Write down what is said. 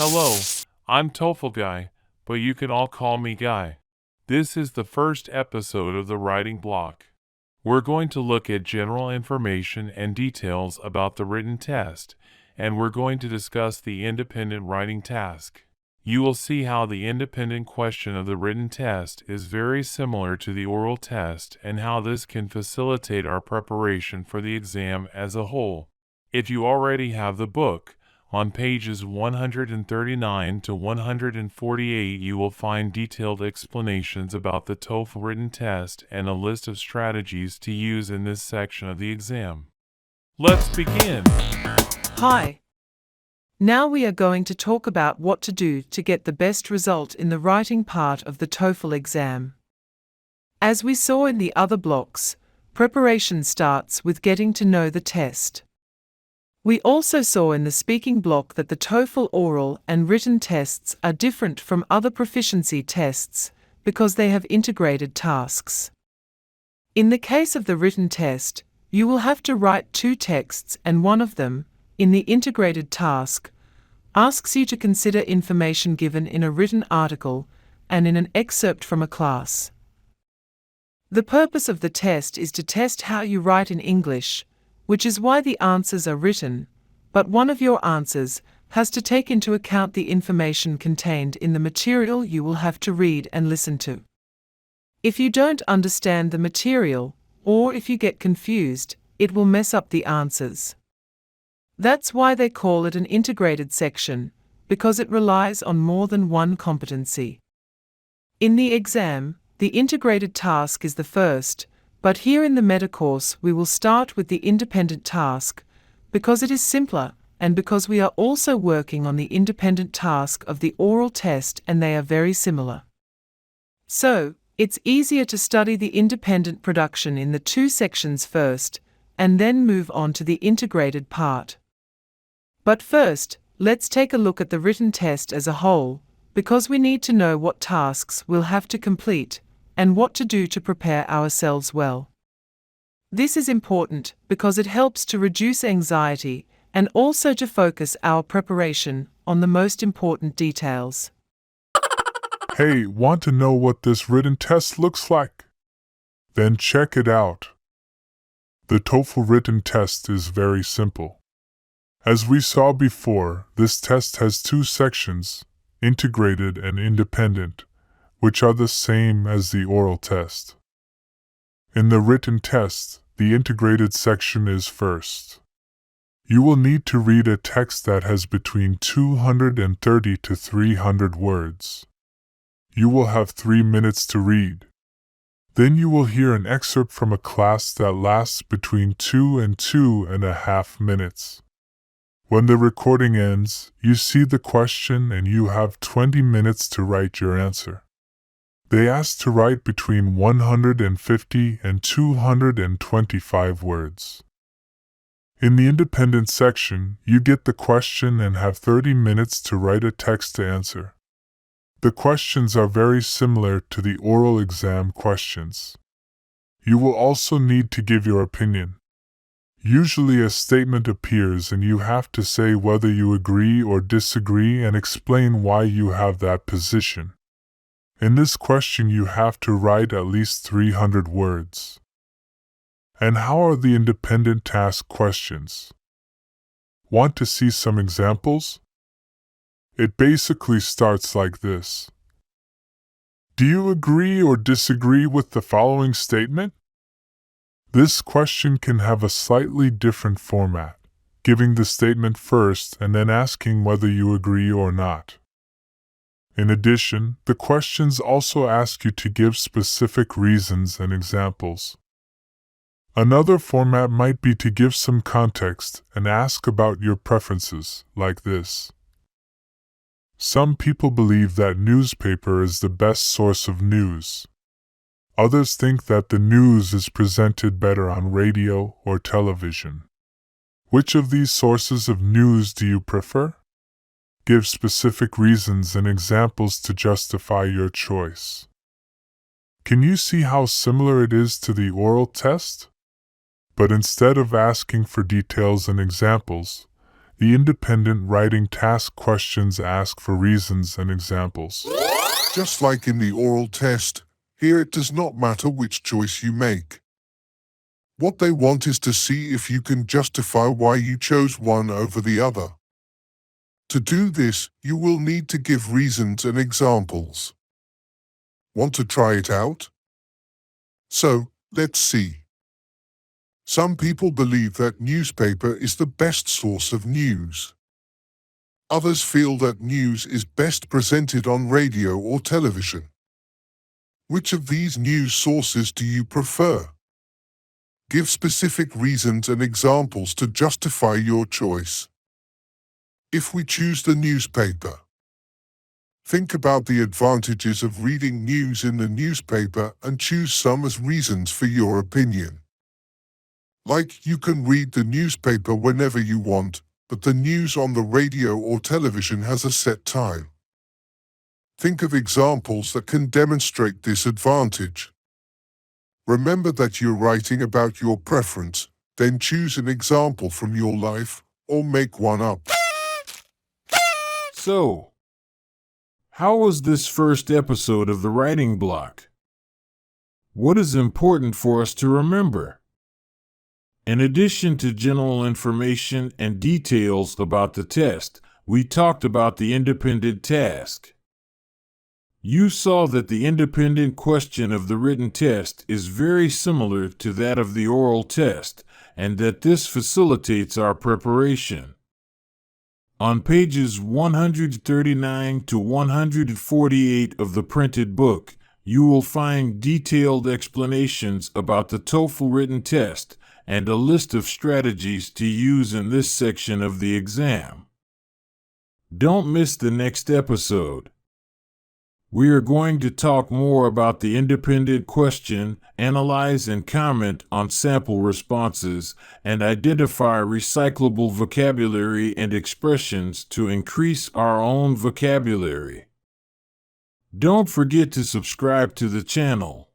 Hello, I'm TOEFL Guy, but you can all call me Guy. This is the first episode of the writing block. We're going to look at general information and details about the written test, and we're going to discuss the independent writing task. You will see how the independent question of the written test is very similar to the oral test and how this can facilitate our preparation for the exam as a whole. If you already have the book, on pages 139 to 148 you will find detailed explanations about the TOEFL written test and a list of strategies to use in this section of the exam. Let's begin! Hi! Now we are going to talk about what to do to get the best result in the writing part of the TOEFL exam. As we saw in the other blocks, preparation starts with getting to know the test. We also saw in the speaking block that the TOEFL oral and written tests are different from other proficiency tests because they have integrated tasks. In the case of the written test, you will have to write 2 texts and one of them, in the integrated task, asks you to consider information given in a written article and in an excerpt from a class. The purpose of the test is to test how you write in English, which is why the answers are written, but one of your answers has to take into account the information contained in the material you will have to read and listen to. If you don't understand the material, or if you get confused, it will mess up the answers. That's why they call it an integrated section, because it relies on more than one competency. In the exam, the integrated task is the first, but here in the meta course we will start with the independent task, because it is simpler and because we are also working on the independent task of the oral test and they are very similar. So, it's easier to study the independent production in the 2 sections first, and then move on to the integrated part. But first, let's take a look at the written test as a whole, because we need to know what tasks we'll have to complete, and what to do to prepare ourselves well. This is important because it helps to reduce anxiety and also to focus our preparation on the most important details. Hey, want to know what this written test looks like? Then check it out. The TOEFL written test is very simple. As we saw before, this test has 2 sections, integrated and independent, which are the same as the oral test. In the written test, the integrated section is first. You will need to read a text that has between 230 to 300 words. You will have 3 minutes to read. Then you will hear an excerpt from a class that lasts between 2 and 2.5 minutes. When the recording ends, you see the question and you have 20 minutes to write your answer. They ask to write between 150 and 225 words. In the independent section, you get the question and have 30 minutes to write a text to answer. The questions are very similar to the oral exam questions. You will also need to give your opinion. Usually a statement appears and you have to say whether you agree or disagree and explain why you have that position. In this question you have to write at least 300 words. And how are the independent task questions? Want to see some examples? It basically starts like this. Do you agree or disagree with the following statement? This question can have a slightly different format, giving the statement first and then asking whether you agree or not. In addition, the questions also ask you to give specific reasons and examples. Another format might be to give some context and ask about your preferences, like this. Some people believe that newspaper is the best source of news. Others think that the news is presented better on radio or television. Which of these sources of news do you prefer? Give specific reasons and examples to justify your choice. Can you see how similar it is to the oral test? But instead of asking for details and examples, The independent writing task questions ask for reasons and examples. Just like in the oral test, here it does not matter which choice you make. What they want is to see if you can justify why you chose one over the other. To do this, you will need to give reasons and examples. Want to try it out? So, let's see. Some people believe that newspaper is the best source of news. Others feel that news is best presented on radio or television. Which of these news sources do you prefer? Give specific reasons and examples to justify your choice. If we choose the newspaper, think about the advantages of reading news in the newspaper and choose some as reasons for your opinion. Like, you can read the newspaper whenever you want, but the news on the radio or television has a set time. Think of examples that can demonstrate this advantage. Remember that you're writing about your preference, then choose an example from your life, or make one up. So, how was this first episode of the writing block? What is important for us to remember? In addition to general information and details about the test, we talked about the independent task. You saw that the independent question of the written test is very similar to that of the oral test, and that this facilitates our preparation. On pages 139 to 148 of the printed book, you will find detailed explanations about the TOEFL written test and a list of strategies to use in this section of the exam. Don't miss the next episode. We are going to talk more about the independent question, analyze and comment on sample responses, and identify recyclable vocabulary and expressions to increase our own vocabulary. Don't forget to subscribe to the channel.